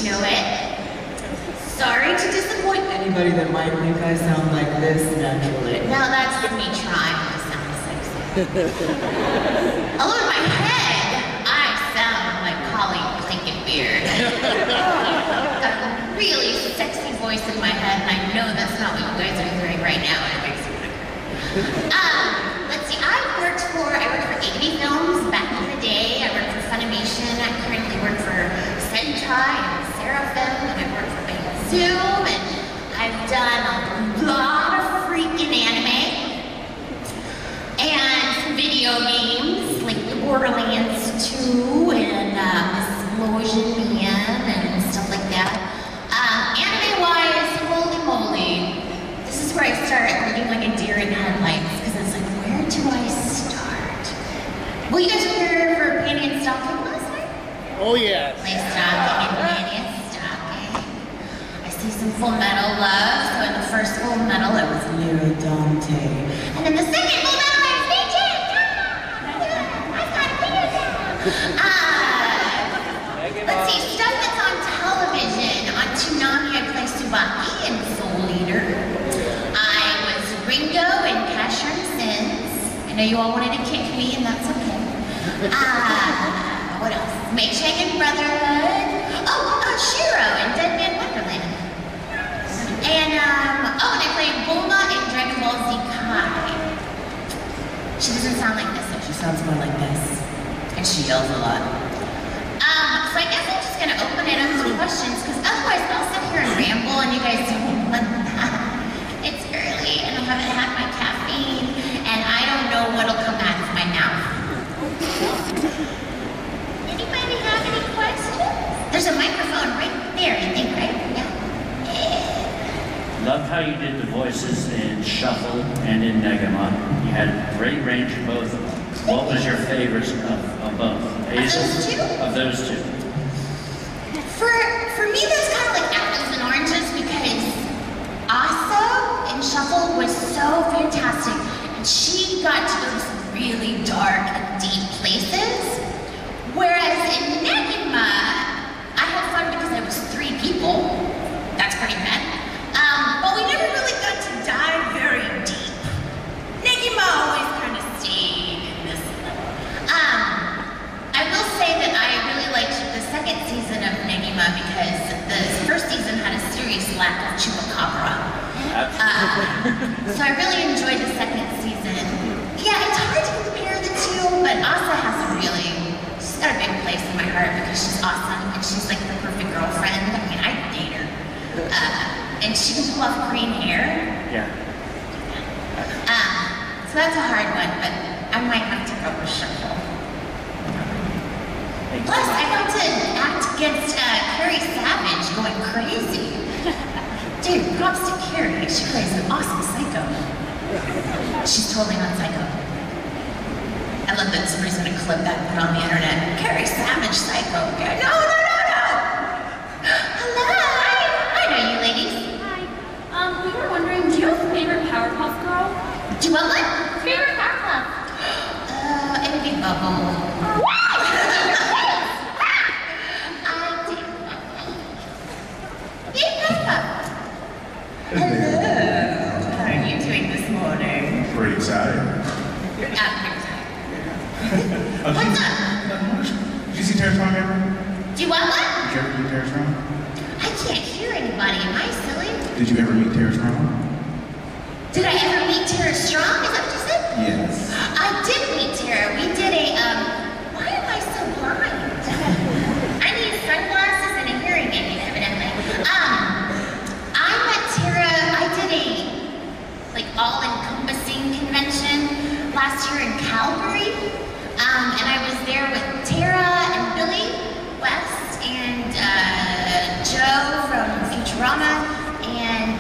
didn't know it. Sorry to disappoint Anybody that might think I sound like this naturally. No, that's me trying to sound sexy. Although in my head, I sound like Colleen Blankenbeard. Got a really sexy voice in my head, and I know that's not what you guys are hearing right now, and it makes me let's see, I worked for 80 Films back in the day. I worked for Funimation. I currently work for Sentai and Seraphim, and I work for Zoom, and I've done a lot of freaking anime and some video games like the Borderlands 2 and Explosion Man and stuff like that. Anime-wise, holy moly, this is where I start looking like a deer in headlights because it's like, where do I start? Well, you guys were here for Panty and Stocking last night? Oh yes. My stocking and Panty and Stocking. I see some Full Metal love. So in the first Full Metal, it was Nero Dante. And then the second Full Metal, I was DJ. I've got let's see, stuff that's on television. On Toonami, I play Tsubaki in Soul Eater. I was Ringo in Casher and Sins. I know you all wanted to kick me, and that's okay. What else? Mei-Chang in Brotherhood. Oh, Shiro in Dead Man Wonderland. And, and I played Bulma in Dragon Ball Z Kai. She doesn't sound like this, though. She sounds more like this. And she yells a lot. So I guess I'm just gonna open it up to questions, because otherwise I'll sit here and ramble and you guys don't want that. It's early and I haven't had my caffeine and I don't know what'll come out of my mouth. Anybody have any questions? There's a microphone right there, I think, right? Yeah. Love how you did the voices in Shuffle and in Negama. You had great range of both of them. What was your favorite of both? Of those two? For me, that's kind of like apples and oranges because Asa in Shuffle was so fantastic. And she got to go to some really dark and deep places. Whereas in Negima, I had fun because there was 3 people. That's pretty bad. But we never really got to dive very deep. Negima always kind of stayed in this level. I will say that I really liked the second season of Negima because the first season had a serious lack of chupacabra. So I really enjoyed the second season. Yeah, it's hard to compare the two, but Asa has she's got a big place in my heart because she's awesome and she's like the perfect girlfriend. I mean, I'd date her. And she can pull off green hair. Yeah. So that's a hard one, but I might have to go with Shuffle. Plus, I got to act against Carrie Savage going crazy. Dude, props to Carrie. She plays an awesome psycho. She's totally not psycho. I love that somebody's gonna clip that and put it on the internet. Carrie Savage psycho. No, no, no, no! Hello! I know you ladies. Hi. We were wondering, do you have a favorite Powerpuff Girl? Do you want one? Favorite Powerpuff? It would be Bubble. Hello. How are you doing this morning? Pretty excited. Pretty excited. Yeah. What's up? Did you see Terrence Strong ever? Do you want one? Did you ever meet Terrence Strong? I can't hear anybody. Am I silly? Did you ever meet Terrence Strong? Did I ever meet Tara Strong? Is that what you said? Yes. I did meet Tara. We did a, why am I so blind? I need sunglasses and a hearing aid, evidently. I met Tara, I did a, all-encompassing convention last year in Calgary. And I was there with Tara and Billy West and Joe from Futurama and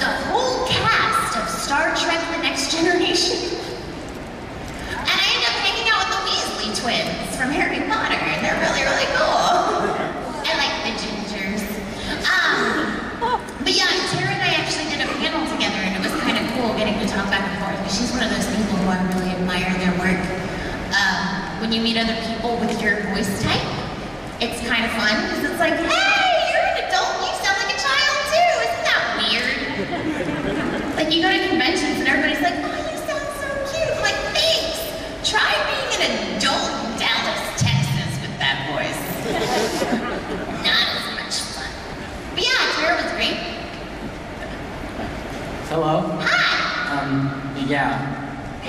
the whole cast of Star Trek The Next Generation. And I ended up hanging out with the Weasley twins from Harry Potter, and they're really, really cool. I like the gingers. But yeah, Tara and I actually did a panel together, and it was kind of cool getting to talk back and forth, because she's one of those people who I really admire their work. When you meet other people with your voice type, it's kind of fun, because it's like, hey!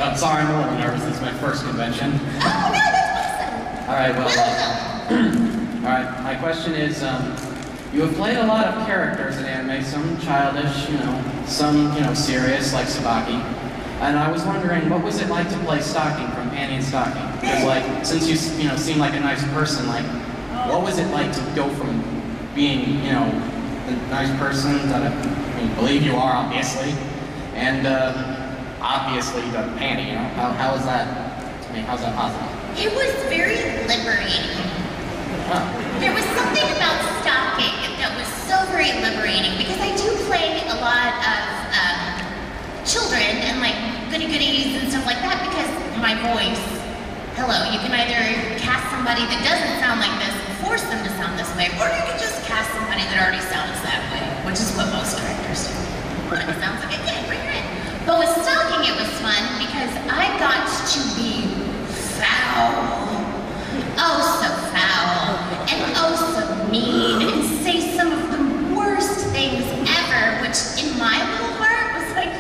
I'm sorry, I'm a little nervous. This is my first convention. Oh, no, that's awesome. All right, well, all right, my question is, you have played a lot of characters in anime, some childish, some, serious, like Sabaki. And I was wondering, what was it like to play Stocking from Panty and Stocking? Because, like, since you, seem like a nice person, like, what was it like to go from being, the nice person that I believe you are, obviously, and, obviously, the Panty, How is that, how's that possible? It was very liberating. Oh. There was something about Stocking that was so very liberating, because I do play a lot of, children and like goody-goodies and stuff like that, because my voice, hello, you can either cast somebody that doesn't sound like this and force them to sound this way, or you can just cast somebody that already sounds that way, which is what most directors do. When it sounds like it, yeah, bring her in. But with Stocking, it was fun because I got to be foul. Oh, so foul. And oh, so mean. And say some of the worst things ever, which in my little heart was like,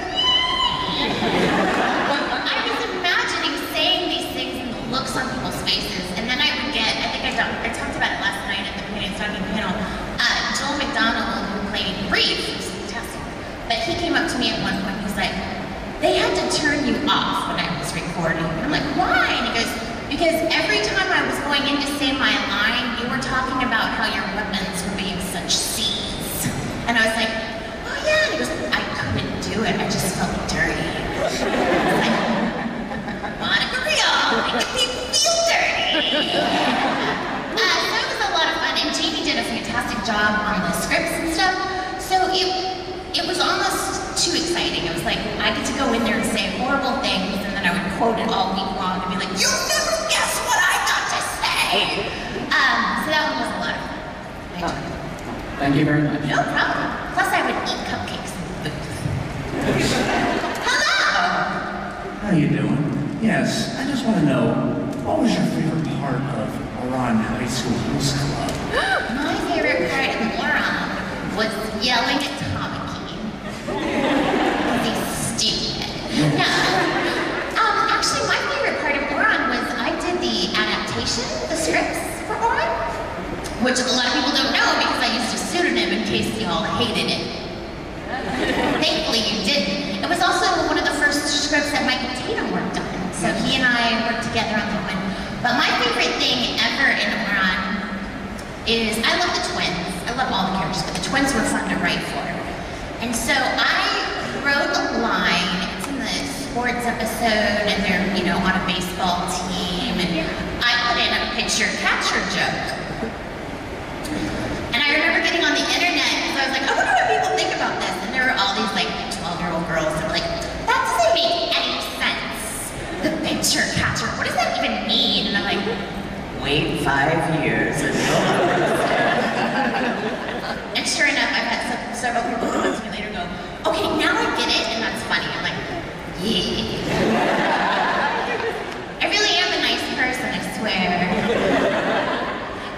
I was imagining saying these things and the looks on people's faces, and then I would get, I think I talked about it last night at the Panty and Stocking panel, Joel McDonald, who played Reef, who's fantastic, but he came up to me at one point, he's like, they had to turn you off when I was recording. And I'm like, why? And he goes, because every time I was going in to say my line, you were talking about how your weapons were being such C's. And I was like, oh yeah, and he goes, I couldn't do it, I just felt dirty. Like, Monica Rial, making people feel dirty. That was a lot of fun, and Jamie did a fantastic job on the scripts and stuff, so it was almost too exciting. It was like, I get to go in there and say horrible things, and then I would quote it all week long and be like, you'll never guess what I got to say! So that one was a lot of fun. I enjoyed it. Thank you very much. No problem. Plus, I would eat cupcakes in the booth. Hello! How you doing? Yes, I just want to know, what was your favorite part of Oran High School Host Club? My favorite part of Oran was yelling at Tamaki. He's stupid. No. Actually, my favorite part of Oran was I did the adaptation, the scripts for Oran, which a lot of people don't know because I used a pseudonym in case y'all hated it. Thankfully, you didn't. It was also one of the first scripts that Michael Tatum worked on, so he and I worked together on that one. But my favorite thing ever in Oran is, I love the twins. I love all the characters, but the twins were fun to write for. And so I wrote a line, it's in the sports episode, and they're, on a baseball team, and I put in a pitcher-catcher joke. And I remember getting on the internet, because I was like, I wonder what people think about this. And there were all these, 12-year-old girls that were like, that doesn't make any sense. The pitcher-catcher, what does that even mean? And I'm like, wait 5 years and you'll understand. And sure enough, I've had several people come up to me later and go, okay, now I get it, and that's funny. I'm like, yeah. I really am a nice person, I swear.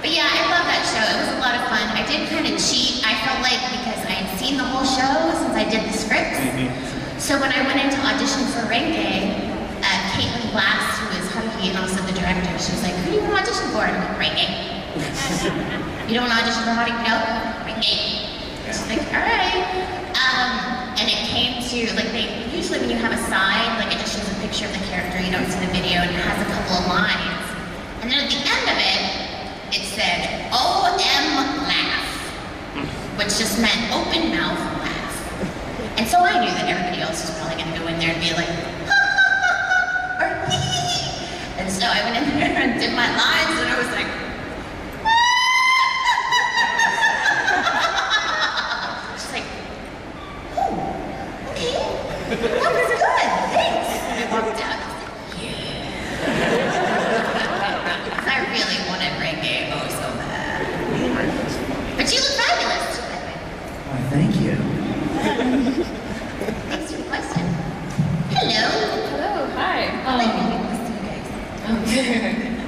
But yeah, I love that show. It was a lot of fun. I did kind of cheat, I felt like, because I had seen the whole show since I did the scripts. So when I went into audition for Renge, Caitlin Glass, who is Haruhi and also the director, she was like, who do you want to audition for? And I'm like, Renge. You don't want to audition for Haruhi? No? Renge. She's like, all right. And it came to, usually when you have a side, it just shows a picture of the character, you don't see the video, and it has a couple of lines. And then at the end of it, it said, OM laugh, which just meant open mouth laugh. And so I knew that everybody else was probably going to go in there and be like, ha ha ha ha, or hee hee hee. And so I went in there and did my lines, and I was like, she's like, oh, okay, that was good, thanks. And I walked out, and I was like, yeah. I really wanted Renge so bad. But you look fabulous, by the way. Why, thank you. Thanks for the question. Hello. Hello, hi. I like when people listen to you guys.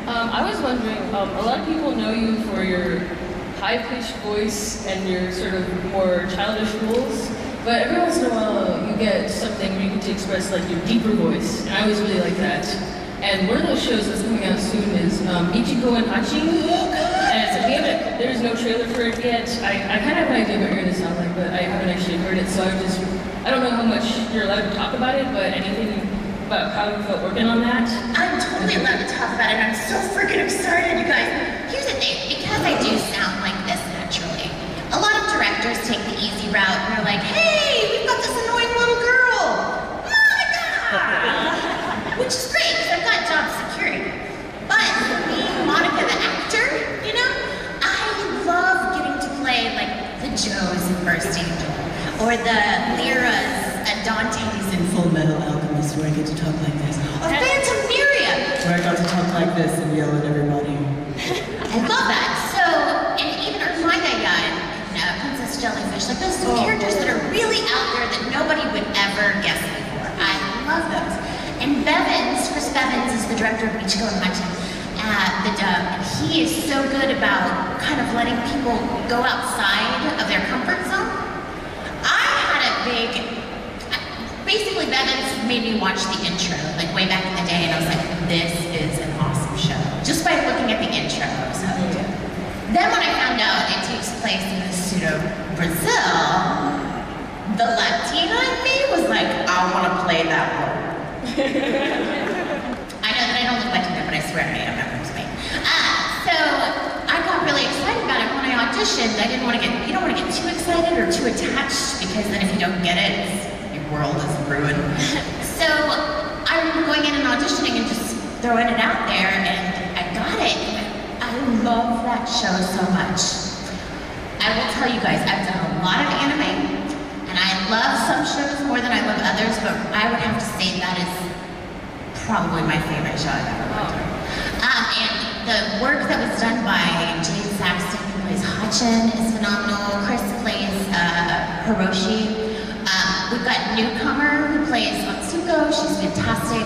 I was wondering, a lot of people know you for your high-pitched voice and your sort of more childish roles. But every once in a while, you get something where you get to express like your deeper voice, and I always really like that. And one of those shows that's coming out soon is Ichigo and Hachi. And there's no trailer for it yet. I kind of have an idea what you're gonna sound like, but I haven't actually heard it, so I don't know how much you're allowed to talk about it, but anything about how you felt working on that? I'm totally allowed to talk about it. I'm so freaking excited, you guys. Here's the thing, because I do sound like this naturally, a lot of directors take the easy route and they're like, hey, we've got this annoying little girl, Monica! Which is great, because I've got job security. But being Monica the actor, you know, I love getting to play like the Joes in First Angel, or the Lyras, Dantes in Full Metal Alchemist, where I get to talk like this. or Phantom Miriam. Where I got to talk like this and yell at everybody. I love that. So, and even Hermione in Princess Jellyfish, like those characters that are really out there that nobody would ever guess before. I love those. And Bevins, Chris Bevins is the director of Ichigo and Hachi, the dub, and he is so good about kind of letting people go outside of their comfort zone. I had a basically Bevins made me watch the intro, like way back in the day, and I was like, this is an awesome show. Just by looking at the intro, I was hooked. Then when I found out it takes place in the pseudo-Brazil, the Latina in me was like, I want to play that role. I know that I don't look Latina, but I swear I am. I'm from Spain. So I got really excited about it when I auditioned. You don't want to get too excited or too attached, because then if you don't get it, your world is ruined. So I'm going in and auditioning and just throwing it out there, and I got it. I love that show so much. I will tell you guys, I've done a lot of anime, and I love some shows more than I love others, but I would have to say that is probably my favorite show I've ever worked on. And the work that was done by Jane Saxton, who plays Hachin, is phenomenal. Chris plays Hiroshi. We've got Newcomer, who plays Otsuko. She's fantastic.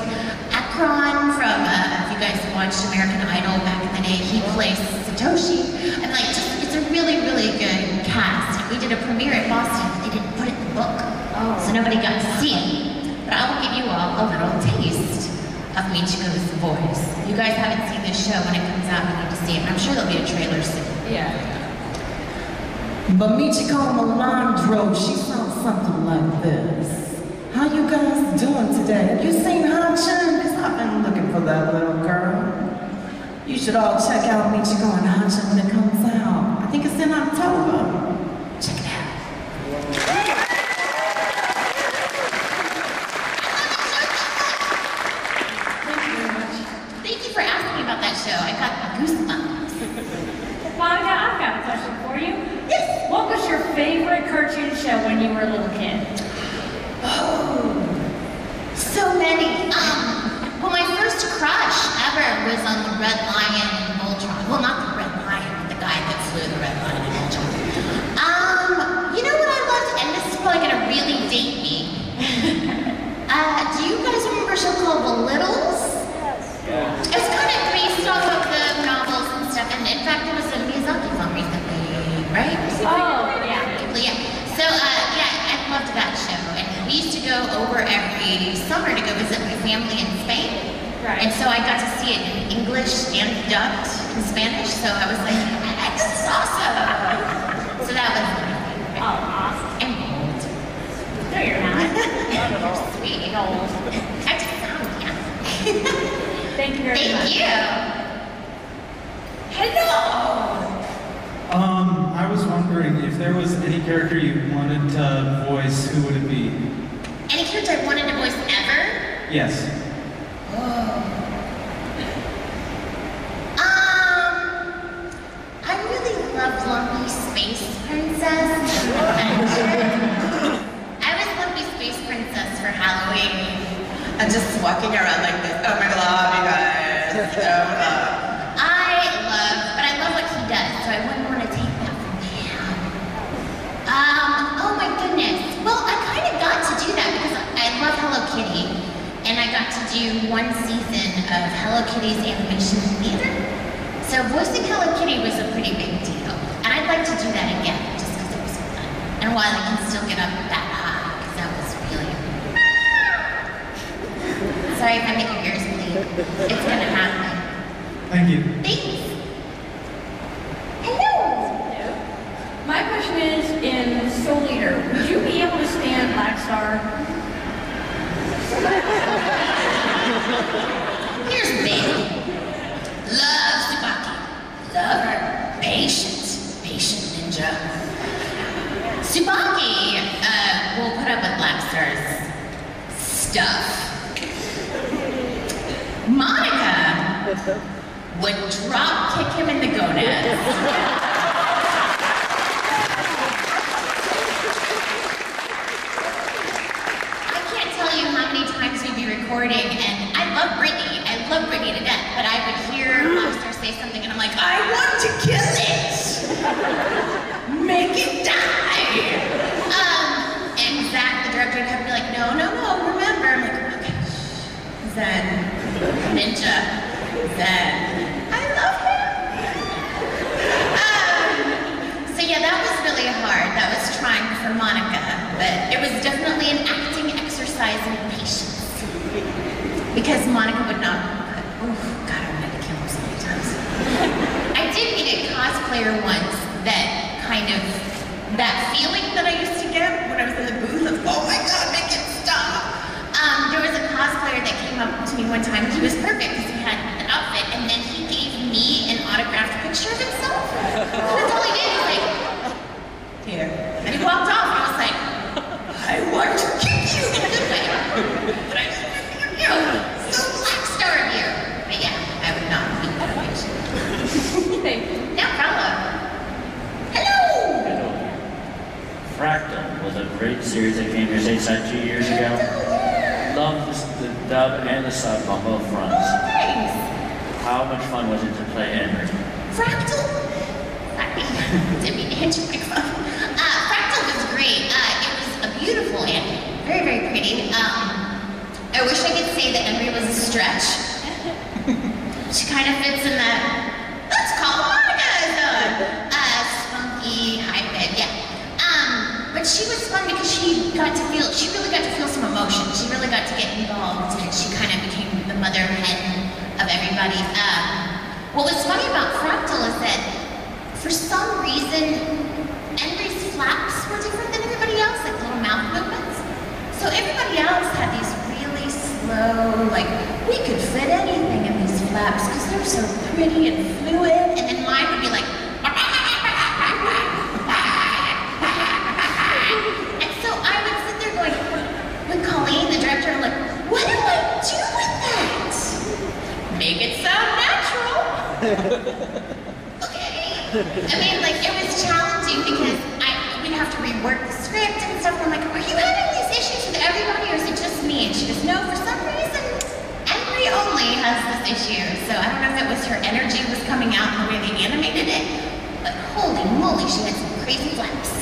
Akron from, if you guys watched American Idol back in the day, he plays Satoshi. And like, it's a really, really good cast. We did a premiere at Boston, but they didn't put it in the book, so nobody got to see it. But I will give you all a little taste of Michiko's voice. If you guys haven't seen this show, when it comes out, you need to see it. I'm sure there'll be a trailer soon. Yeah. But Michiko Melandro, she sounds something like this. How you guys doing today? You seen Hachin? Because I've been looking for that little girl. You should all check out Michiko and Hachin when it comes out. I think it's in October. Check it out. Thank you for asking me about that show. I got goosebumps. Monica, I've got a question for you. Yes. What was your favorite cartoon show when you were a little kid? Oh, so many. Well, my first crush ever was on the Red Lion and Voltron. Well, not the Red Lion, but the guy that flew the Red Lion and Voltron. You know what I loved? And this is probably gonna really date me. Do you guys remember a show called The Littles? Yes. It was kind of based off of the novels and stuff, and in fact, there was a Miyazaki film recently, right? Oh, yeah. Yeah. So, yeah, I loved that show, and we used to go over every summer to go visit my family in Spain. Right. And so I got to see it in English and dubbed in Spanish, so I was like, this is awesome! So that was my favorite. Oh, awesome. And old. No, you're not. You're sweet. Old. I just sound young. Thank you very much. Thank you. Hello! I was wondering if there was any character you wanted to voice, who would it be? Any character I wanted to voice ever? Yes. I really love Lumpy Space Princess. I was Lumpy Space Princess for Halloween. I'm just walking around like this. Oh my god, you guys. Oh my god. But I love what he does, so I wouldn't want to take that from him. Oh my goodness. Well, I kind of got to do that because I love Hello Kitty, and I got to do one season of Hello Kitty's animation theater. So voicing Hello Kitty was a pretty big deal, and I'd like to do that again just because it was fun. And while I can still get up that high. sorry if I make your ears bleed. It's gonna happen. Thank you. Thanks. Hello. My question is, in Soul Eater, would you be able to stand Black Star? Here's the thing. Love Tsubaki. Love her. Patient ninja. Tsubaki will put up with Black Star's stuff. Monica would drop kick him in the gonads. I can't tell you how many times we'd be recording, and I love Brittany to death, but I would hear Black Star say something, and I'm like, I want to kill it! Make it die! And Zach, the director, would have to be like, no, remember. I'm like, okay, Zen, ninja, Zen. I love him! So yeah, that was really hard. That was trying for Monica, but it was definitely an acting exercise in patience. Because Monica would not, oh God, I wanted to kill him so many times. I did meet a cosplayer once that that feeling that I used to get when I was in the booth of, oh my God, make it stop. There was a cosplayer that came up to me one time. He was perfect because he had the outfit, and then he gave me an autographed picture of himself. That's all he did. He was like, here. And he walked off, and I was like, I want to kick you in a good way. But I just want to kick you. So Black Star of you. But yeah, I would not beat that picture. Thank you. No problem. Hello! Fractal was a great series that came here stateside 2 years ago. Loved the dub and the sub on both fronts. Thanks. How much fun was it to play Henry? Fractal? Sorry, didn't mean to hit your microphone. Fractal was great. It was a beautiful anime. Very, very pretty. I wish I could say that Emery was a stretch. She kind of fits in that, let's call Monica zone. Spunky, high-fed, yeah. But she was fun because she really got to feel some emotion. She really got to get involved, and she kind of became the mother hen of everybody. What was funny about Fractal is that for some reason, Emery's flaps were different than everybody else, like little mouth movements. So everybody else had these really slow, like, we could fit anything in these flaps because they're so pretty and fluid, and then mine would be like, and so I would sit there going, with Colleen, the director, I'm like, what do I do with that? Make it sound natural. Okay. I mean, like, it was challenging because we'd have to rework the script and stuff. And I'm like, are you having these issues with everybody or is it just me? And she goes, no, for some reason, Emery only has this issue. So I don't know if it was her energy was coming out in the way they animated it, but holy moly, she had some crazy flaps.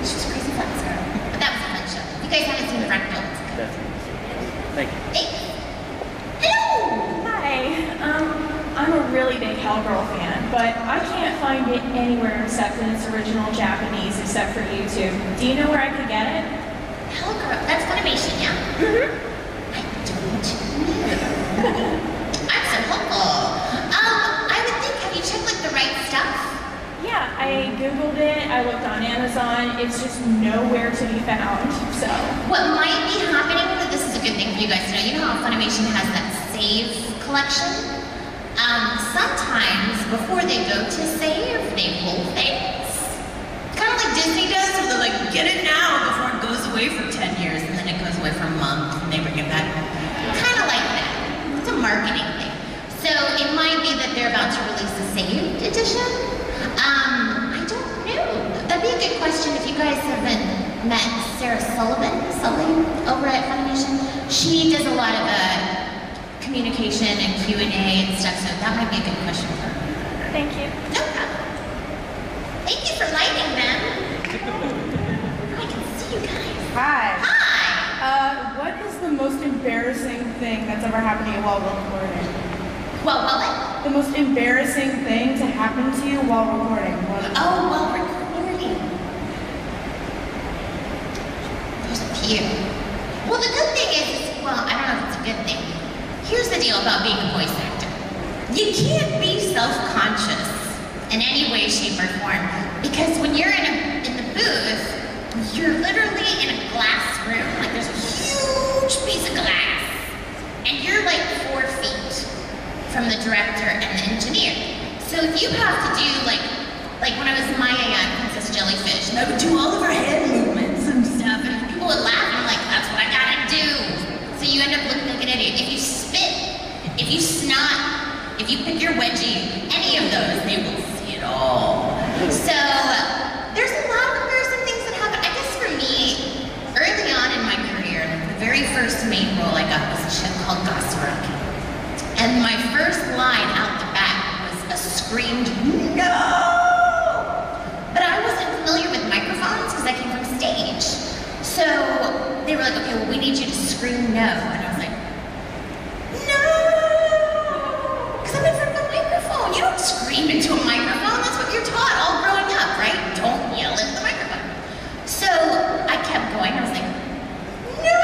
She was a crazy flaps girl. But that was a fun show. You guys haven't seen the Fractal. Definitely. Thank you. Thanks. Hello! Hi. I'm a really big Hellgirl fan, but I can't find it anywhere except in its original Japanese, except for YouTube. Do you know where I could get it? Hellgirl, that's Funimation, yeah? I don't know. I'm so helpful. I would think, have you checked like the right stuff? Yeah, I Googled it, I looked on Amazon, it's just nowhere to be found, so. What might be happening, this is a good thing for you guys to know, you know how Funimation has that save collection? Sometimes before they go to save, they pull things. Kind of like Disney does, where they're like, get it now before it goes away for 10 years, and then it goes away for a month, and they bring it back. Kind of like that. It's a marketing thing. So it might be that they're about to release a saved edition. I don't know. That'd be a good question if you guys haven't met Sarah Sully over at Funimation. She does a lot of communication and Q&A and stuff, so that might be a good question for her. Thank you. No problem. Thank you for lighting them. I can see you guys. Hi. Hi. What is the most embarrassing thing that's ever happened to you while recording? Well, what? The most embarrassing thing to happen to you while recording. Oh, while recording. There's a few. Well, the good thing is, well, I don't know if it's a good thing. deal about being a voice actor. You can't be self-conscious in any way, shape, or form, because when you're in the booth, you're literally in a glass room. Like there's a huge piece of glass, and you're like 4 feet from the director and the engineer. So you have to do like when I was Maya Princess Jellyfish, and I would do all of her head movements and stuff, and people would laugh, and I'm like, that's what I gotta do. So you end up looking like an idiot. If you spit, if you snot, if you pick your wedgie, any of those, they will see it all. So there's a lot of embarrassing things that happen. I guess for me, early on in my career, the very first main role I got was a show called Gossip. And my first line out the back was a screamed no! But I wasn't familiar with microphones because I came from stage. So they were like, okay, well, we need you to scream no. And I was like, no! Because I'm in front of a microphone. You don't scream into a microphone. That's what you're taught all growing up, right? Don't yell into the microphone. So I kept going. I was like, no!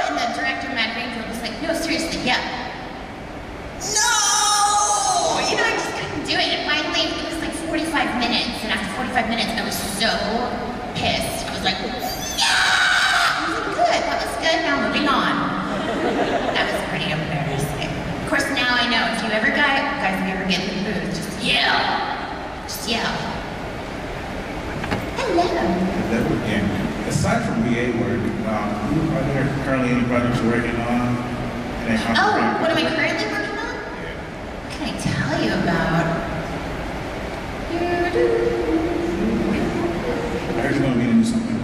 And the director, Matt Greenfield, was like, no, seriously, yeah. No! You know, I just couldn't do it. And finally, it was like 45 minutes. And after 45 minutes, I was so pissed. I was like, yeah! I was like, good. That was good. Now moving on. That was pretty embarrassing. Of course, now I know. If you ever guys, if you ever get in the booth, just yell. Just yell. Hello. Hello again. Aside from VA work, are there currently any projects you're working on? Oh, what am I currently working on? What can I tell you about? I heard you're going to be into something.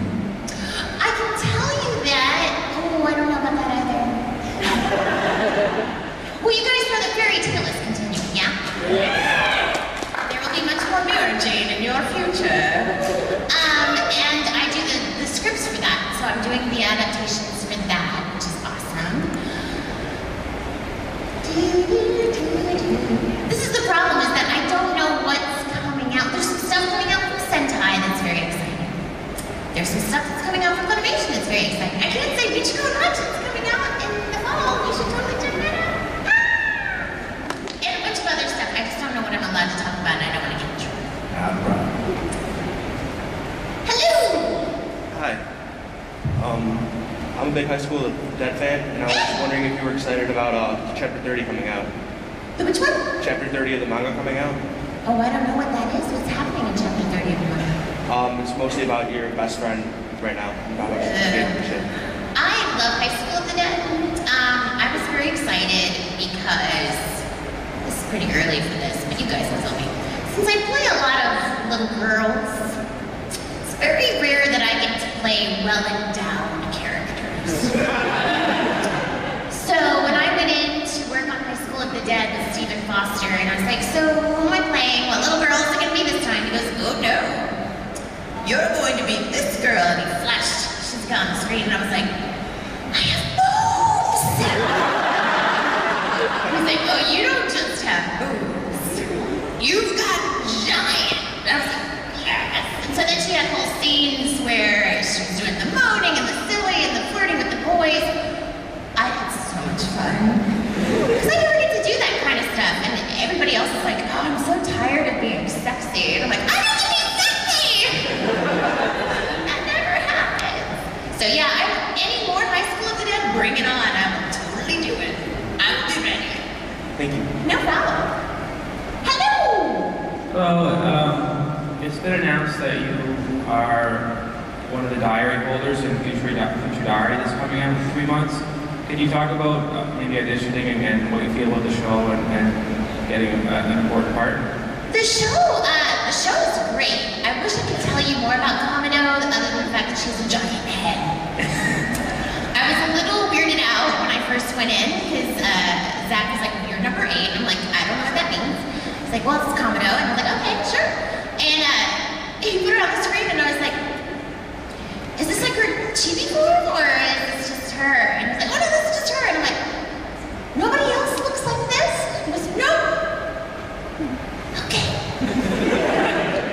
I can tell you that. Oh, I don't know about that either. Well, you guys know that fairy tale is continuing, yeah? There will be much more Mira Jane in your future. And I do the scripts for that, so I'm doing the adaptations for that, which is awesome. This is the problem, is that I don't know what's coming out. There's some stuff coming out from Sentai that's very exciting. There's some stuff that's coming out from Funimation that's very exciting. I can't say Michiko and Hutchin's coming out in the fall. You should totally check that out. And a bunch of other stuff. I just don't know what I'm allowed to talk about, and I don't want to get in trouble. Hello! Hi. I'm a big High School of the Dead fan, and I was just wondering if you were excited about Chapter 30 coming out. The which one? Chapter 30 of the manga coming out. Oh, I don't know what that is. What's happening in Chapter 30 of the manga? It's mostly about your best friend right now. About how she's getting the shit. I love High School of the Dead. I was very excited because this is pretty early for this, but you guys will tell me. Since I play a lot of little girls, it's very rare that I get to play well-endowed characters. So when I went in to work on High School of the Dead with Stephen Foster, and I was like, so who am I playing? What little girl is it going to be this time? He goes, oh no, you're going to be this girl. And he flashed Shizuka on the screen, and I was like, I have boobs! He's like, oh, you don't just have boobs. You've got giant. And I was like, yes. And so then she had whole scenes where she was doing the moaning and the silly and the flirting with the boys. I had so much fun. Because I never get to do that kind of stuff. And everybody else is like, oh, I'm so tired of being sexy. And I'm like, I need to be sexy! That never happens. So yeah, any more High School of the Dead, bring it on. I will totally do it. I will be ready. Thank you. No problem. Hello! Well, it's been announced that you are one of the diary holders in Future Diary that's coming out in 3 months. Can you talk about maybe auditioning and what you feel about the show and getting an important part? The show is great. I wish I could tell you more about Kamado other than the fact that she has a giant head. I was a little weirded out when I first went in because Zach was like, you're number 8. I'm like, I don't know what that means. He's like, well, it's Kamado. And I was like, okay, sure. And he put her on the screen and I was like, is this like her chibi form or is this just her? And he's like, oh no, this is just her. And I'm like, nobody else looks like this? He goes, no. Okay.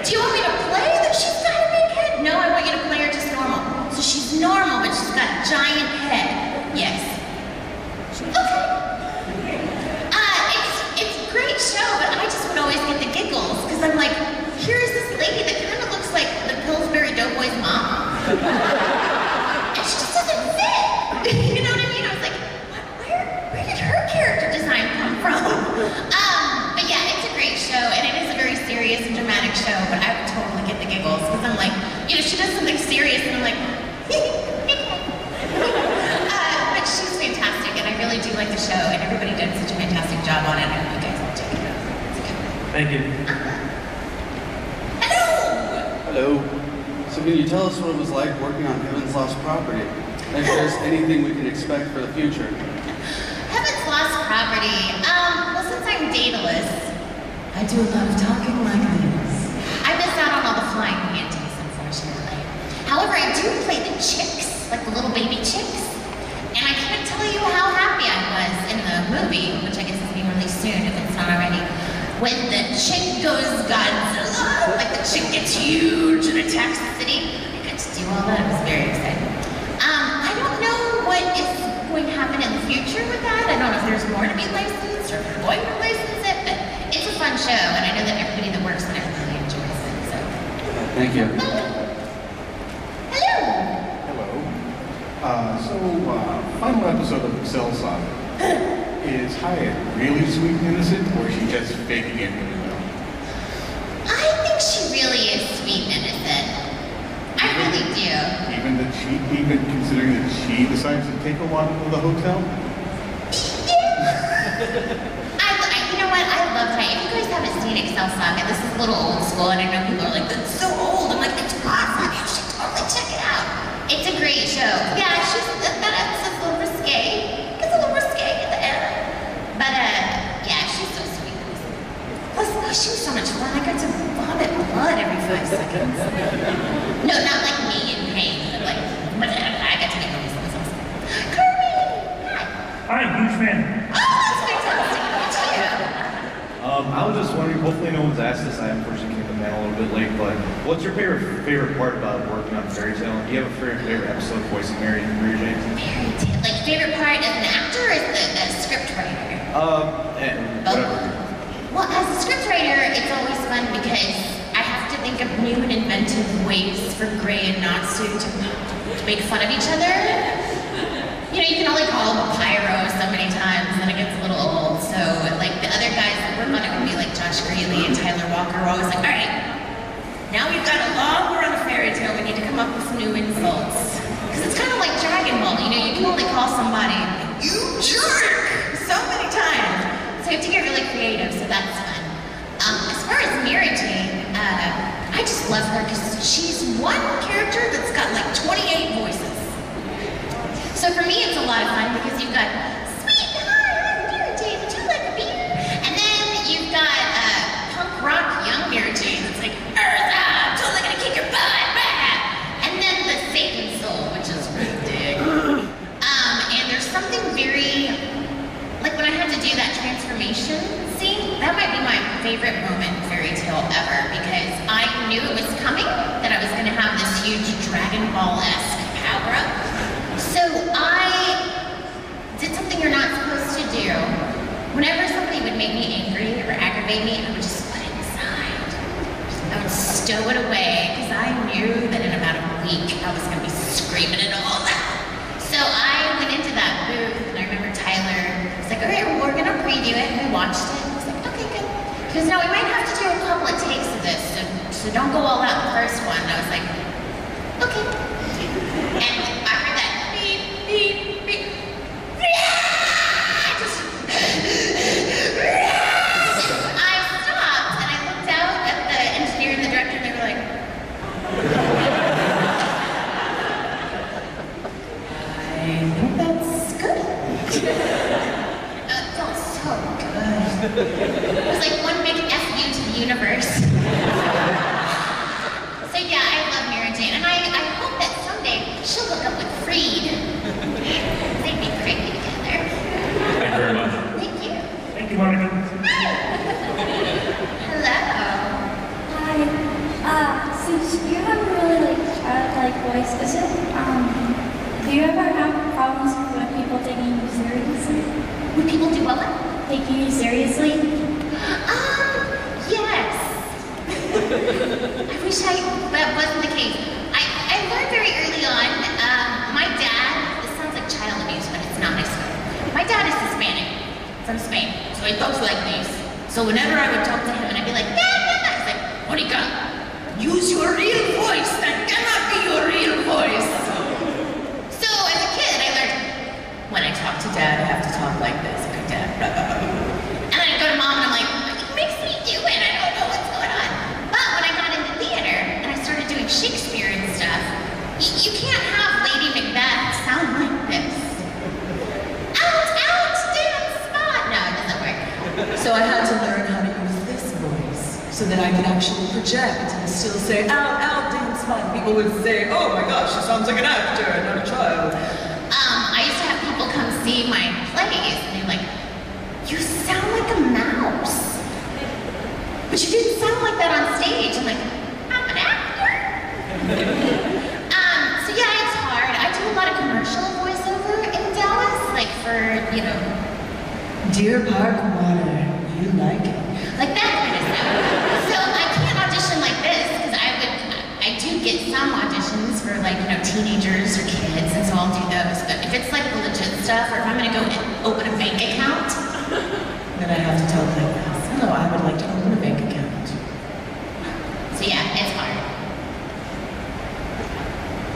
Do you want me to play that she's got a big head? No, I want you to play her just normal. So she's normal, but she's got a giant head. Yes. Okay. because I'm like, you know, she does something serious and I'm like, but she's fantastic and I really do like the show and everybody did such a fantastic job on it. I hope you guys will check it out. Thank you. Hello! Hello. So can you tell us what it was like working on Heaven's Lost Property? And if there's anything we can expect for the future? Heaven's Lost Property. Well, since I'm dataless, I do a lot of talking like this. I miss out on all the flying panties, unfortunately. However, I do play the chicks, like the little baby chicks. And I can't tell you how happy I was in the movie, which I guess is being released soon if it's not already, when the chick goes Godzilla, like the chick gets huge and attacks the city. I got to do all that. It was very exciting. I don't know what is going to happen in the future with that. I don't know if there's more to be licensed or if we're going to license it, but it's a fun show, and I know that everybody that works on it really enjoys it. So. Thank you. Hello. Hello. Final episode of Excelsior. Is Hyatt really sweet and innocent, or is she just faking it really well? I think she really is sweet and innocent. I really do. Even considering that she decides to take a walk to the hotel? You know what? I love Hyatt. If you guys haven't seen Excelsior, this is a little old school, and I know people are like, that's so old. I'm like, it's awesome. You should totally check it out. It's a great show. Yeah, that episode's a little risque. It's a little risque at the end. But, yeah, she's so sweet. Plus, she was so much fun. I got to vomit blood every 5 seconds. No, not like me in pain, but like, I got to get really awesome. Kirby! Hi, huge fan. Oh, that's fantastic. It's you. I was just wondering, hopefully no one's asked this, I unfortunately came to the panel a little bit late, but what's your favorite part about working on Fairy Tale? Do you have a favorite episode voicing Mary Jane? Fairy Tale, like favorite part as an actor or as the script writer? Whatever. Well, as a script writer, it's always fun because I have to think of new and inventive ways for Gray and Natsu to make fun of each other. You know, you can only call him Pyro so many times, and then it gets a little old. So, like, the other guys that work on it would be like Josh Greeley and Tyler Walker are always like, all right, now we've got a long run of Fairy Tale, we need to come up with some new insults. Because it's kind of like Dragon Ball, you know, you can only call somebody, you jerk, so many times. So you have to get really creative, so that's fun. As far as Mary Jane, I just love her because she's one character that's got like 28 voices. So for me, it's a lot of fun because you've got, sweet, hi, I'm Mary Jane, would you like a beer? And then you've got punk rock young Mary Jane that's like, Earth, I'm totally gonna kick your butt, bah! And then the Satan Soul, which is really big. And there's something very, like when I had to do that transformation scene, that might be my favorite moment in Fairy Tale ever because I knew it was coming, that I was gonna have this huge Dragon Ball-esque power-up. So I did something you're not supposed to do. Whenever somebody would make me angry or aggravate me, I would just put it aside. I would stow it away because I knew that in about a week I was going to be screaming it all out. So I went into that booth and I remember Tyler was like, all right, well, we're going to preview it. And we watched it. I was like, okay, good. Because now we might have to do a couple of takes of this, so don't go all out the first one. And I was like, okay. And I heard that beep, beep, beep. I stopped and I looked out at the engineer and the director and they were like, I think that's good. it felt so good. It was like one big F you to the universe. So yeah, I love Mary Jane, and I hope that someday she'll hook up with Freed. They'd be great together. Thank you very much. Thank you. Thank you, Monica. Hello. Hi. Since you have a really childlike voice, do you ever have problems with people taking you seriously? When people do what? Taking you seriously? Yes. I wish that wasn't the case. I learned very early on, my dad, this sounds like child abuse, but it's not, I swear. My dad is Hispanic, from Spain, so he talks like this. So whenever I would talk to him and I'd be like, nah, he's like, Monica, use your real you can't have Lady Macbeth sound like this. Out, damn spot! No, it doesn't work. So I had to learn how to use this voice so that I could actually project and still say, out, damn spot. People would say, oh my gosh, she sounds like an actor and not a child. I used to have people come see my plays, and they're like, you sound like a mouse. But you didn't sound like that on stage. I'm like, I'm an actor. So yeah, it's hard. I do a lot of commercial voiceover in Dallas, like for, you know, Deer Park water, you like it. like that kind of stuff. So I can't audition like this, because I do get some auditions for like, you know, teenagers or kids, and so I'll do those. But if it's like the legit stuff, or if I'm gonna go and open a bank account, Then I have to tell them, hello, I would like to open a bank account. so yeah, it's hard.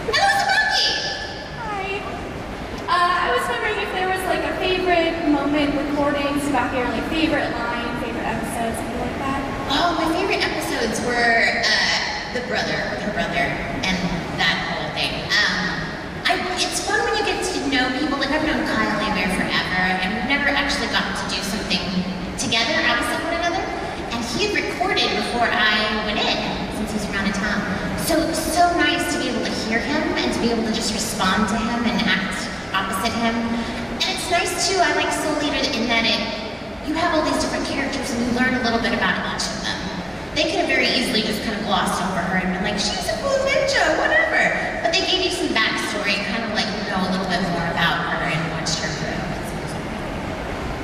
Hello, Tsubaki! Hi. I was wondering if there was like a favorite moment recording Tsubaki, or like favorite line, favorite episode, something like that. Oh, my favorite episodes were the brother with her brother and that whole thing. It's fun when you get to know people. Like I've known Kyle Weir forever, and we've never actually gotten to do something together opposite one another. And he had recorded before I went in, since he's around in town. So nice to be able to hear him and to be able to just respond to him and act opposite him. And it's nice too. I like Soul Eater in that you have all these different characters and you learn a little bit about each of them. They could have very easily just kind of glossed over her and been like, she's a cool ninja, whatever. But they gave you some backstory, kind of like know a little bit more about her and watched her grow.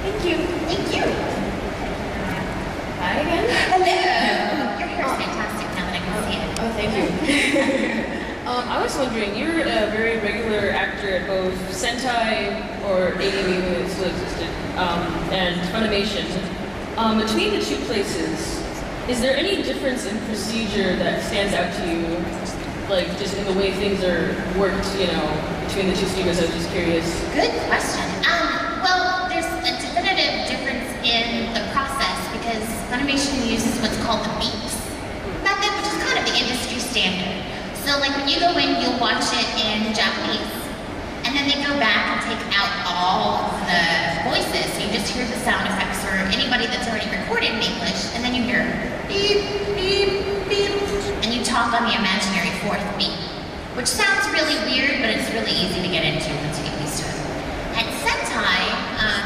Thank you. Thank you. Hi again. Hello. Your hair is fantastic now that I can see it. Oh, thank you. I was wondering, you're a very regular actor at both Sentai, or ADV when it still existed, and Funimation. Between the two places, is there any difference in procedure that stands out to you? Like, just in the way things are worked, you know, between the two studios? I was just curious. Good question. Well, there's a definitive difference in the process because Funimation uses what's called the beeps method, which is kind of the industry standard. So, like, when you go in, you'll watch it in Japanese, and then they go back and take out all of the voices, so you just hear the sound effects or anybody that's already recorded in English, and then you hear beep, beep, beep, and you talk on the imaginary fourth beep, which sounds really weird, but it's really easy to get into once you get used to it. At Sentai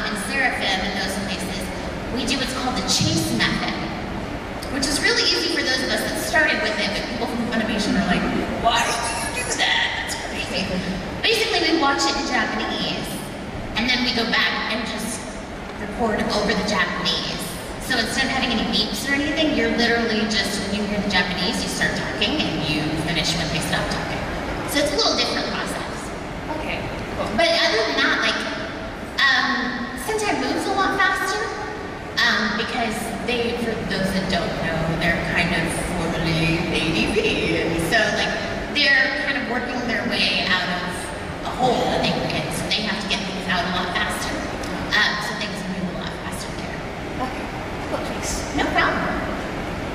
and Seraphim and those places, we do what's called the chase method, which is really easy for those of us that started with it, but people from Funimation are like, why do you do that? That's crazy. Basically, we watch it in Japanese, and then we go back and just record over the Japanese. So instead of having any beeps or anything, you're literally just, when you hear the Japanese, you start talking, and you finish when they stop talking. So it's a little different process. Okay, cool. But other than that, like, Sentai moves a lot faster, because they, for those that don't know, they're kind of formerly ADV, and so, like, they're kind of working their way out of a hole that they were in, so they have to get things out a lot faster. So things move a lot faster there. Okay. Cool, thanks. No problem.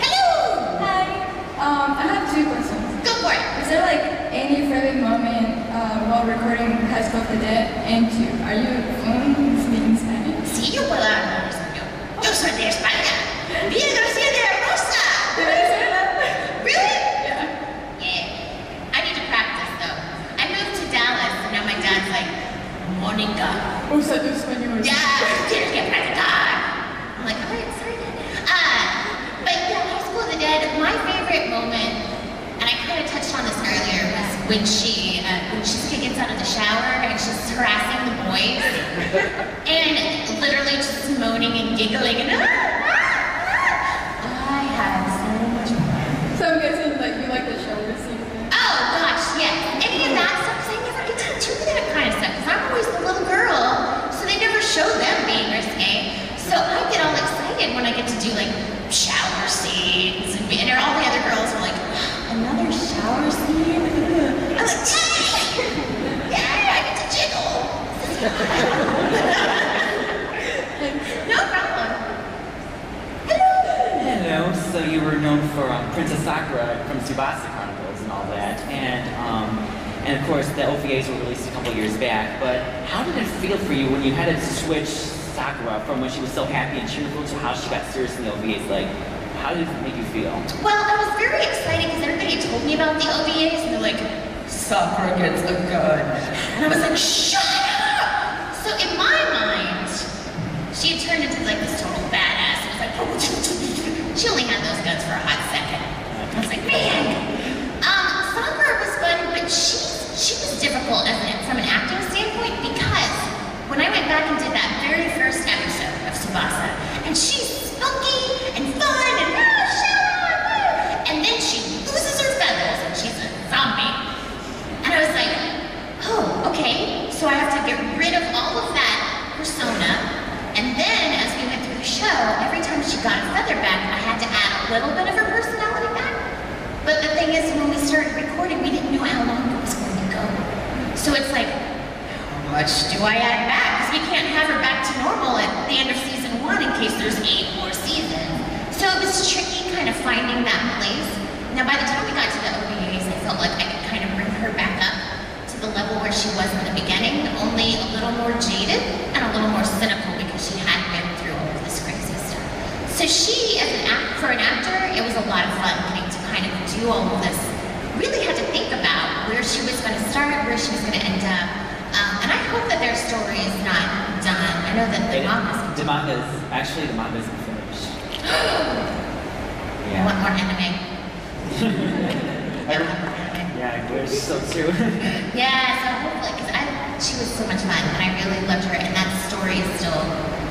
Hello! Hi. I have two questions. Go for it. Is there like any favorite moment while recording High School of the Dead? And two, are you fluent in speaking Spanish? Sí, yo puedo hablar español. Yo soy de España. Villa García de Rosa. Did I say that? Really? Yeah. Yeah. I need to practice though. I moved to Dallas and now my dad's like, Monica. Usa tu español. Yeah, tienes que practicar. I'm like, all right, sorry. But yeah, High School of the Dead, my favorite moment, and I kind of touched on this earlier, was when Shizuka gets out of the shower and she's harassing the boys, and literally just moaning and giggling and I had so much fun. So I'm guessing like you like the shower scene. Oh gosh, yeah. Any of that stuff, 'cause I never get to do that kind of stuff, because I'm always the little girl, so they never show them being risque. So I get all excited when I get to do like shower scenes, and all the other girls are like, another shower scene? I'm like, yay! Yay, I get to jiggle! No problem. Hello. So you were known for Princess Sakura from Tsubasa Chronicles and all that, and And of course, the OVAs were released a couple years back, but how did it feel for you when you had to switch Sakura from when she was so happy and cheerful to how she got serious in the OVAs? Like, how did it make you feel? Well, I was very excited because everybody told me about the OVAs, and they're like, Sakura gets a gun. And I was like, shut up! So in my mind, she had turned into like this total badass. It was like, she only had those guns for a hot second. I was like, man. Sakura was fun, but she was difficult from an acting standpoint because when I went back and did that very first episode of Tsubasa, and she's spunky and fun and and then she loses her feathers and she's a zombie. And I was like, oh, okay, so I have to get rid of all of that persona, and then as we went through the show, every time she got a feather back, I had to add a little bit of her personality back. But the thing is, when we started recording, we didn't know how long it was going to go. So it's like, how much do I add back? Because we can't have her back to normal at the end of season 1 in case there's 8 more seasons. So it was tricky kind of finding that place. Now, by the time we got to the OVAs, I felt like I could kind of bring her back up to the level where she was in the beginning, only a little more jaded and a little more cynical because she had been through all of this crazy stuff. So she, for an actor, it was a lot of fun getting to kind of do all of this. Really had to think about where she was going to start, where she was going to end up. And I hope that their story is not done. I know that the manga's been finished. Yeah. I want more anime. Yeah, it's so true. Yeah, so hopefully, because she was so much fun, and I really loved her, and that story is still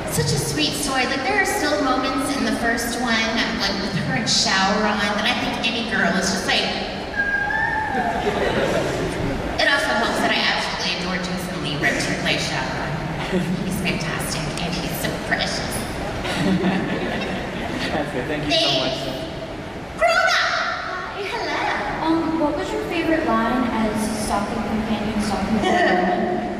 such a sweet story. Like, there are still moments in the first one, like with her and shower on, that I think any girl is just like... It also helps that I absolutely adore Jason Lee Rip to play shower on. He's fantastic, and he's so precious. That's good. Thank you so much. Corona! Hi, hello. What was your favorite line as stalking companion stalking woman?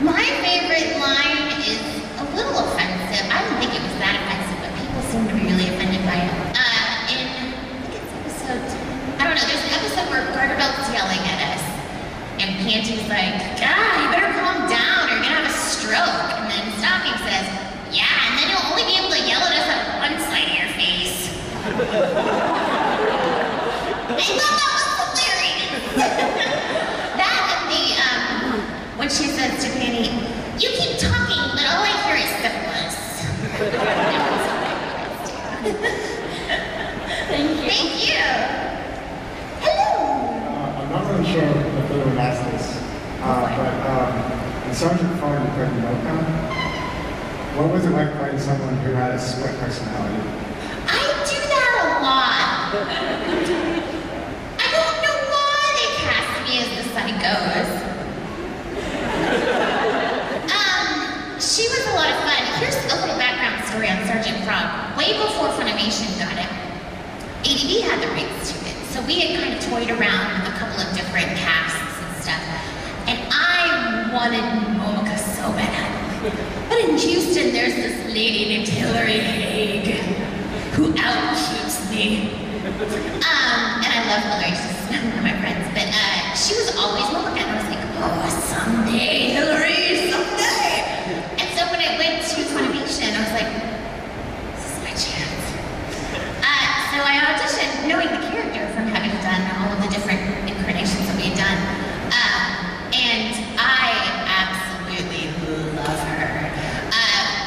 My favorite line is a little offensive. I don't think it was that offensive, but people seem to be really offended by it. I think it's episode, I don't know, there's an episode where Garterbelt's yelling at us, and Panty's like, you better calm down or you're gonna have a stroke. And then Stocking says, yeah, and then you'll only be able to yell at us on one side of your face. I thought that was hilarious. That and when she says to Penny, you keep talking, but all I hear is syphilis. Thank you. Thank you. Hello. I'm not really sure if they would ask this, but in Sgt Frog and Mermaid, what was it like playing someone who had a split personality? I do that a lot. I don't know why they cast me as the psychos. She was a lot of fun. Here's a little background story on Sgt Frog. Way before Funimation got it, ADV had the rights to it. So we had kind of toyed around with a couple of different casts and stuff. And I wanted Monica so bad. But in Houston, there's this lady named Hillary Haig who outshoots me. And I love Hillary, she's one of my friends. But she was always Monica, and I was like, oh, someday, Hillary, someday. And so when I went to Funimation, I was like, this is my chance. So I auditioned, knowing the character from having done all of the different incarnations that we had done. And I absolutely love her.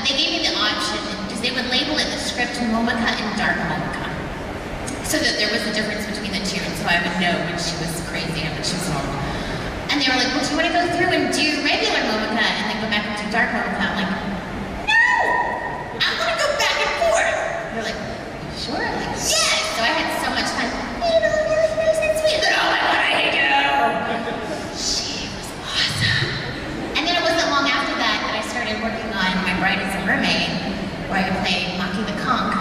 They gave me the option, because they would label in the script Monica and Dark Monica, so that there was a difference between the two, and so I would know when she was crazy and when she was normal. And they were like, well, do you want to go through and do regular Monica and then go back and do Dark Monica? I'm like, no! I want to go back and forth! They're like, sure? I'm like, yes! So I had so much fun. Hey, the really nice and sweet. And then, oh my god, I hate you! She was awesome. And then it wasn't long after that that I started working on My Bride is a Mermaid, where I played Maki the Conch.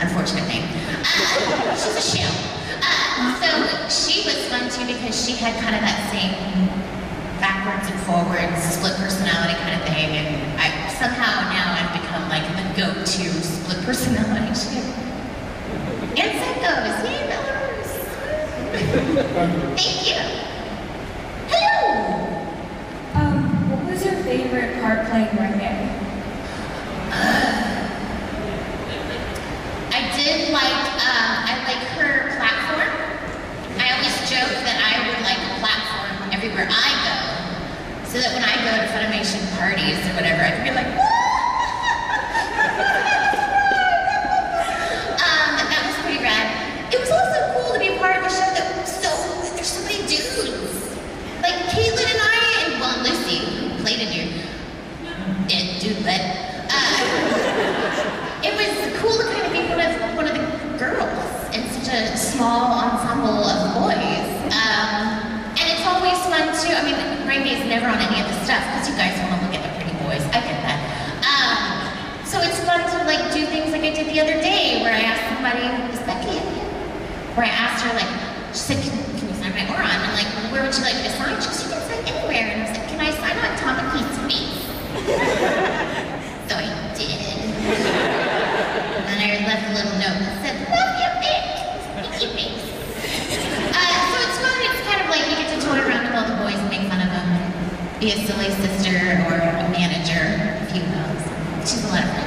Unfortunately. She's a shell. So she was fun too because she had kind of that same backwards and forwards, split personality kind of thing, and I somehow now I've become like the go-to split personality. And psychos, yay, Belarus! Thank you. Hello! What was your favorite part playing reggae? I did I like her platform. I always joke that I would like a platform everywhere I go, so that when I go to Funimation parties or whatever, I can be like, that was pretty rad. It was also cool to be a part of a show that there's so many dudes. Like Caitlin and I, and well, Lucy, who played in your dudelet. It was cool to kind of be one of the girls in such a small ensemble of boys. And it's always fun too. I mean, reggae is never on any of the stuff because you guys want to look at the pretty boys. I get that. So it's fun to like do things like I did the other day where I asked somebody, is Becky in here? Where I asked her she said, can you sign my Oron? I'm like, well, where would you like me to sign? She goes, you can sign anywhere. And I was like, can I sign on Tamaki's face? So I did. And I left a little note that said, love you, Vic. Sticky face. So it's fun. It's kind of like you get to toy around with all the boys and make fun of them and be a silly sister or a manager, if you will. She's a lot of fun.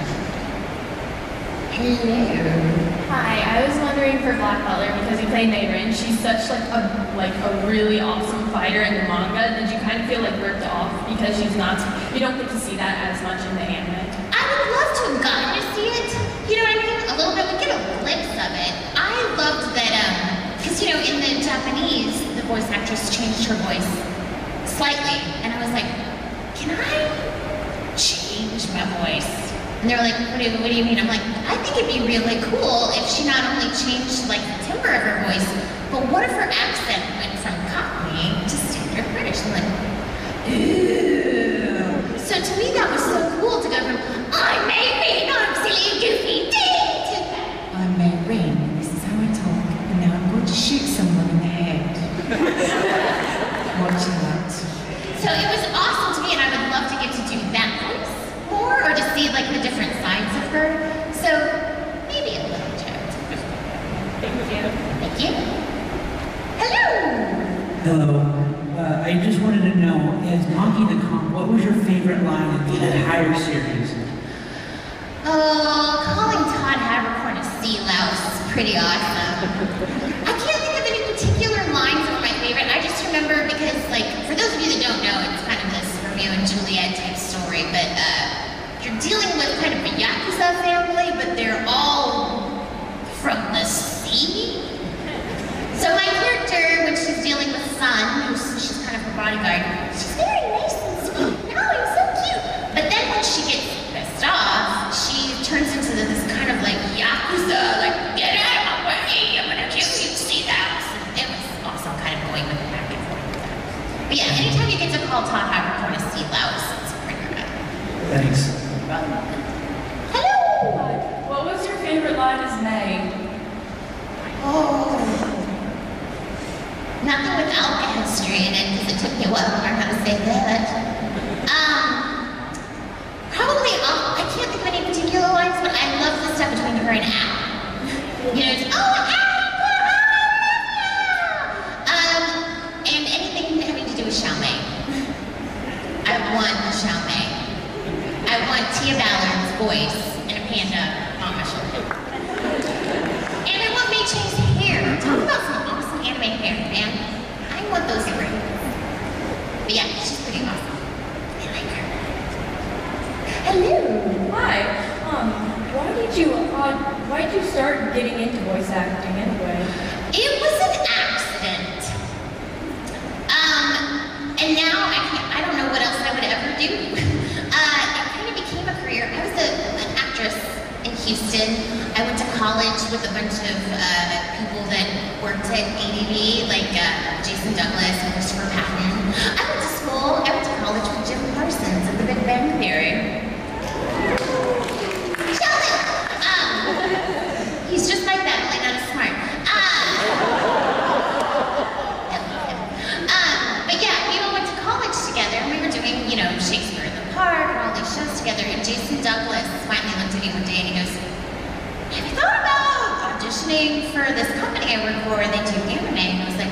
Hello. Hi, I was wondering for Black Butler because you played Mayrin. She's such a really awesome fighter in the manga. Did you kind of feel like ripped off because she's not? You don't get to see that as much in the anime. I would love to have gotten to see it. You know what I mean? A little bit. We get a glimpse of it. I loved that because in the Japanese, the voice actress changed her voice slightly, and I was like, can I change my voice? And they were like, what do you mean? I'm like, I think it'd be really cool if she not only changed the timbre of her voice, but what if her accent went from Cockney to standard British? I'm like, ooh. So to me that was so cool to go from, I'm Mayrin, I'm silly, goofy, to I'm Mayrin, this is how I talk, and now I'm going to shoot someone in the head. Watch that. So it was awesome to me, and I would love to get to do that voice more, or to see the different sides of her. So maybe a little joke. Thank you. Thank you. Hello. Hello. I just wanted to know, as Monkey the Con, what was your favorite line in the entire series? Oh, calling Todd Havercorn a sea louse is pretty awesome. I can't think of any particular lines that were my favorite. I just remember because, for those of you that don't know, it's kind of this Romeo and Juliet type story, but you're dealing with kind of a Yakuza family, but they're all from the sea. So my character, when she's dealing with Sun, she's kind of her bodyguard, she's very nice and sweet. Oh, he's so cute. But then when she gets pissed off, she turns into this kind of Yakuza, get out of my way, I'm gonna kill you, see that? It was awesome kind of going with the back and forth with that. But yeah, anytime you get to call Todd Havercorn a sea louse, it's pretty rad. Thanks. Hello! What was your favorite line as May? Oh. Nothing with alka history in it, because it took me a while to learn how to say that. Probably, I can't think of any particular lines, but I love the stuff between her and Al. It's, Al! And anything having to do with Xiaomei. I want Xiaomei. I want Tia Ballard's voice and a panda on my shoulder. And I want Mei Chang's hair. Talk about some awesome anime hair, man. I want those earrings. But yeah, she's pretty awesome. I like her. Hello. Hi. Why did you start getting into voice acting anyway? It was an accident. And now I don't know what else I would ever do. It kind of became a career. I was an actress in Houston. I went to college with a bunch of people that worked at ADV, like Jason Douglas and Christopher Patton. I went to college with Jim Parsons at the Big Bang Theory. Sheldon! He's just like that, only not as smart. But yeah, we all went to college together, and we were doing, Shakespeare in the Park and all these shows together, and Jason Douglas finally looked at me one day and he goes, have you thought about auditioning for this company I work for? They do anime. And I was like,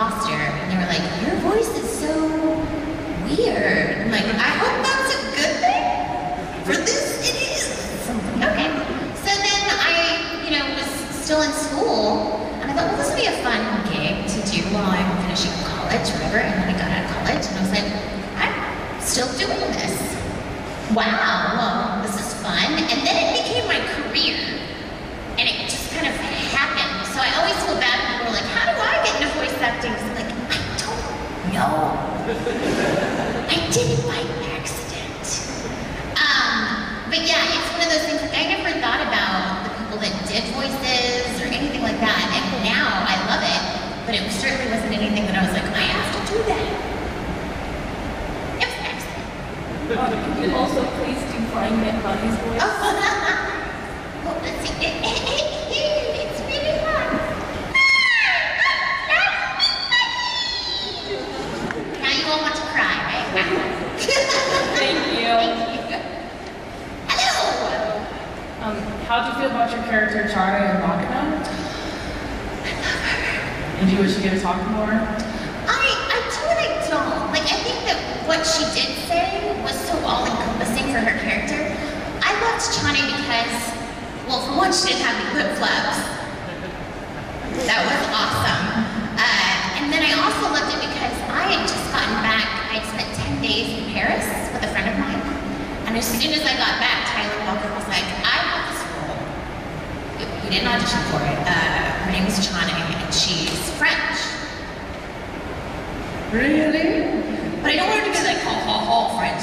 Foster, and they were like, your voice is so weird. I'm like, I hope that's a good thing. For this, it is. Okay. So then I, was still in school, and I thought, well, this would be a fun gig to do while I'm finishing college, whatever. And then I got out of college, and I was like, I'm still doing this. Wow, well, this is fun. And then it became my career. And it just kind of happened. So I always feel bad when people are like, how do I get into voice acting? So I'm like, I don't know. I did it by accident. But yeah, it's one of those things, like, I never thought about the people that did voices or anything like that. And now I love it. But it certainly wasn't anything that I was like, I have to do that. It was an accident. Can you also please do Flying Bunny's voice? Well, let's see. It's really hard. Now you all want to cry, right? Thank you. Hello! How do you feel about your character, Chara and Monica? I love her. And do you wish you could talk more? I do and I don't. Like, I think that what she did say was so all-encompassing for her character. I loved Chani because, well, for one, she didn't have any lip flaps. That was awesome. And then I also loved it because I had just gotten back. I had spent 10 days in Paris with a friend of mine. And as soon as I got back, Tyler Walker was like, I have this role. We didn't audition for it. Her name is Chani, and she's French. Really? But I don't want her to be like, ho, French.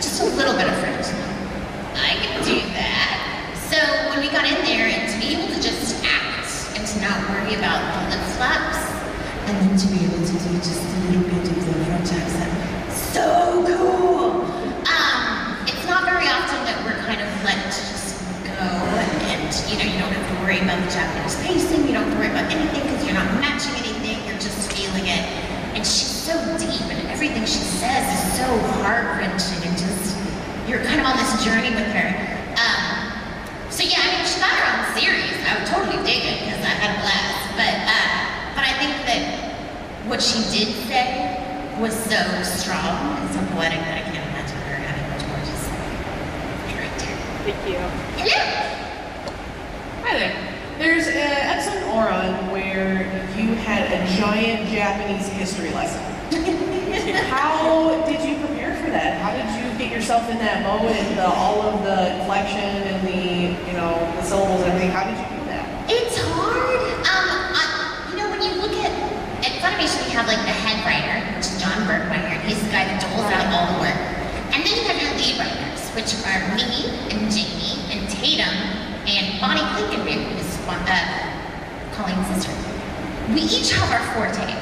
Just a little bit of French. I can do that. So when we got in there, and to be able to just act, and to not worry about the lip flaps, and then to be able to do just a little bit of the French accent, so cool! It's not very often that we're kind of let to just go, and you don't have to worry about the Japanese pacing, you don't have to worry about anything because you're not matching anything, you're just feeling it. And she's so deep, and everything she says is so heart-wrenching, and just, you're kind of on this journey with her. So yeah, I mean, she got her own series. I would totally dig it, because I had a blast. But I think that what she did say was so strong and so poetic that I can't imagine her having much more to say. Thank you. Hello! Hi there. There's an episode in Oron where you had a giant Japanese history lesson. How did you prepare for that? How did you get yourself in that mode and all of the inflection and the syllables and everything? How did you do that? It's hard. When you look at Funimation, we have like the head writer, which is John Bergmeier, and he's the guy that doles out all the work. And then you have your lead writers, which are me and Jamie and Tatum and Bonnie Clinkenbeard, who is Colleen's sister. We each have our fortes.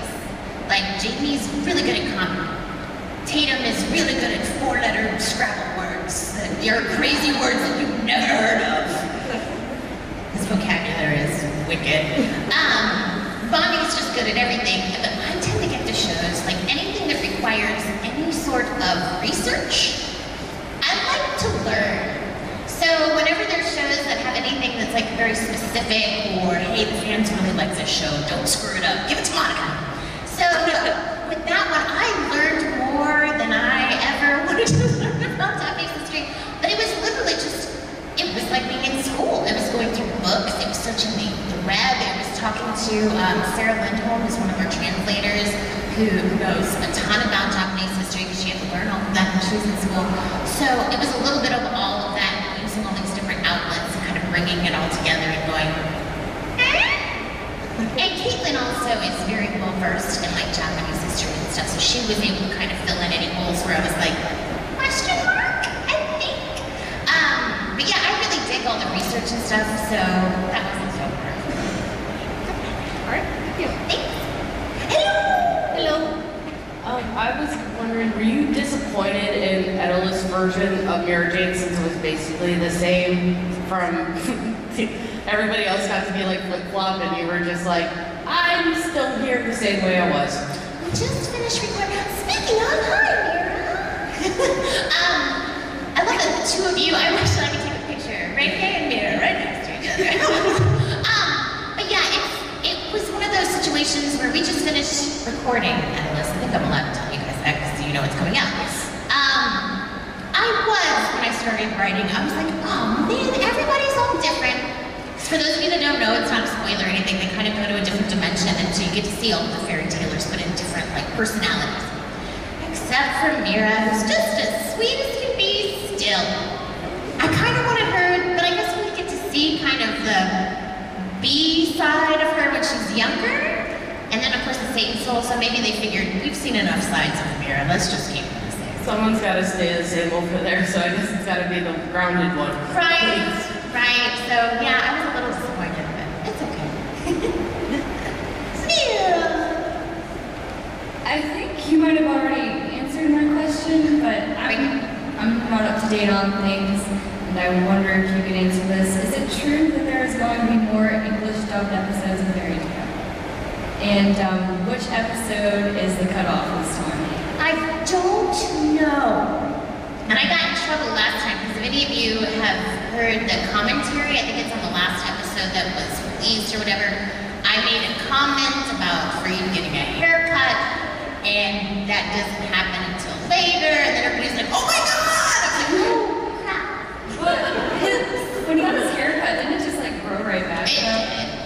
Like, Jamie's really good at comedy. Tatum is really good at four-letter Scrabble words that are crazy words that you've never heard of. His vocabulary is wicked. Bonnie's just good at everything, but I tend to get to shows, like anything that requires any sort of research, I like to learn. So whenever there's shows that have anything that's like very specific, or hey, the fans really like this show, don't screw it up, give it to Monica. So with that one, I learned more than I ever wanted to learn about Japanese history. But it was literally just, it was like being in school. It was going through books, it was searching the web, it was talking to Sarah Lindholm, who's one of our translators, who knows a ton about Japanese history because she had to learn all of that when she was in school. So it was a little bit of all of that, using all these different outlets and kind of bringing it all together and going, And Caitlin also is very well versed in like Japanese history and stuff, so she was able to kind of fill in any holes where I was like, question mark, I think. But yeah, I really dig all the research and stuff, so that wasn't so hard. Alright, thank you. Thanks. Hello. I was wondering, were you disappointed in Edala's version of Mira Jane since it was basically the same from everybody else got to be like flip-flop and you were just like, I'm still here the same way I was. We just finished recording. Speaking of, hi Mira. I love that the two of you, I wish I could take a picture. Right here and Mira, right next to each other. But yeah, it was one of those situations where we just finished finish recording Endless. I think I'm allowed to tell you guys that because you know it's coming out. When I started writing, I was like, oh man, everybody's all different. For those of you that don't know, it's not a spoiler or anything, they kind of go to a different dimension, and so you get to see all the fairy tailors, but in different, like, personalities. Except for Mira, who's just as sweet as can be still. I kind of wanted her, but I guess we get to see kind of the B side of her when she's younger, and then of course the Satan soul, so maybe they figured, we've seen enough sides of Mira, let's just keep her the same. Someone's got to stay the same over there, so I guess it's got to be the grounded one. Right, right. So yeah, I was a little disappointed, but it's okay. I think you might have already answered my question, but I'm not up to date on things, and I wonder if you could answer this. Is it true that there is going to be more English dubbed episodes of Fairy Tail? And which episode is the cutoff this time? I don't know. And I got in trouble last time because if any of you have heard the commentary, I think it's on the last episode that was released or whatever, I made a comment about Freed getting a haircut, and that doesn't happen until later, and then everybody's like, oh my god! I was like, oh crap. But when he got his haircut, didn't it just like grow right back? It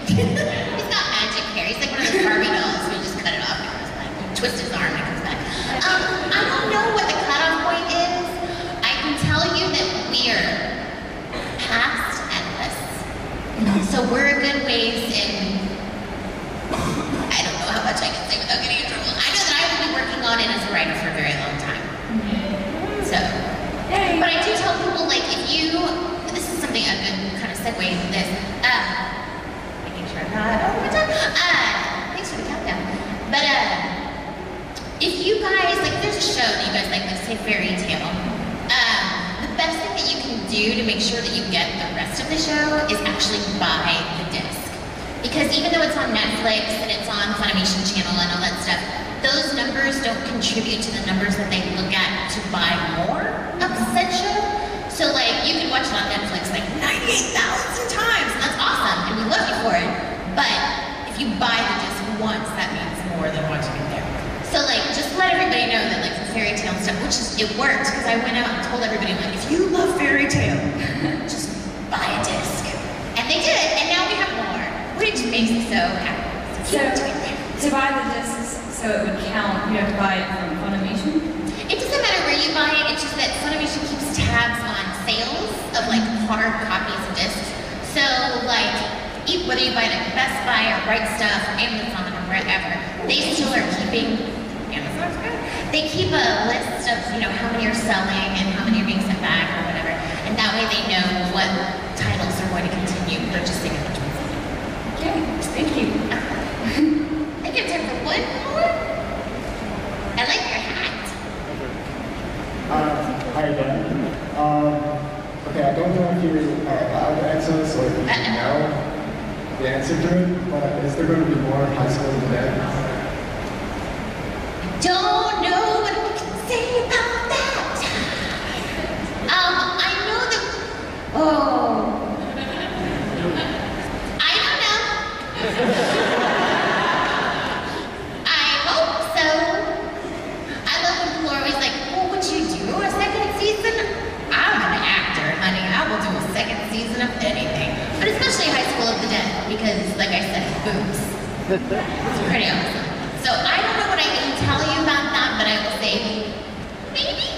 did. He's got magic hair. He's like one of those Barbie dolls, so you just cut it off and it comes back. You twist his arm and it comes back. I don't know what the cutoff point is. I can tell you that we are past Endless. So we're a good ways in, I don't know how much I can say without getting in trouble. I know that I've been working on it as a writer for a very long time. So, but I do tell people, like, if you, this is something I'm going to kind of segue into this, making sure I'm not over my time. Thanks for the countdown. But, if you guys, like, there's a show that you guys like, let's say Fairy Tail. The best thing that you can do to make sure that you get the rest of the show is actually buy the disc. Because even though it's on Netflix and it's on Funimation channel and all that stuff, those numbers don't contribute to the numbers that they look at to buy more of said show. So, like, you can watch it on Netflix like 98,000 times, and that's awesome, and we love you for it. But if you buy the disc once, that means more than watching it there. So, like, just let everybody know that, like, the Fairy Tail stuff, which is, it worked, because I went out and told everybody, like, if you love Fairy Tail, just buy a disc. And they did, and now we have more, which makes me so happy. So, to buy the discs, so it would count, you have to buy it from Funimation? It doesn't matter where you buy it, it's just that Funimation keeps tabs on sales of, like, hard copies of discs. So, like, whether you buy it at Best Buy or Right Stuff or Amazon or wherever, they still are keeping, Amazon's good, they keep a list of, you know, how many are selling and how many are being sent back or whatever, and that way they know what titles are going to continue purchasing and which ones. Okay, thank you. I think it's time for one more. I like your hat. Hi again. Okay, I don't know if you are allowed to answer this or if you know the answer to it, but is there going to be more High School of the Dead? Don't know what we can say about that. I know that. Oh. I don't know. I hope so. I love when people are always like, well, would you do a second season? I'm an actor, honey. I will do a second season of anything. But especially High School of the Dead, because, like I said, boobs. It's pretty awesome. So I don't know what I can tell you about that, but I will say, maybe.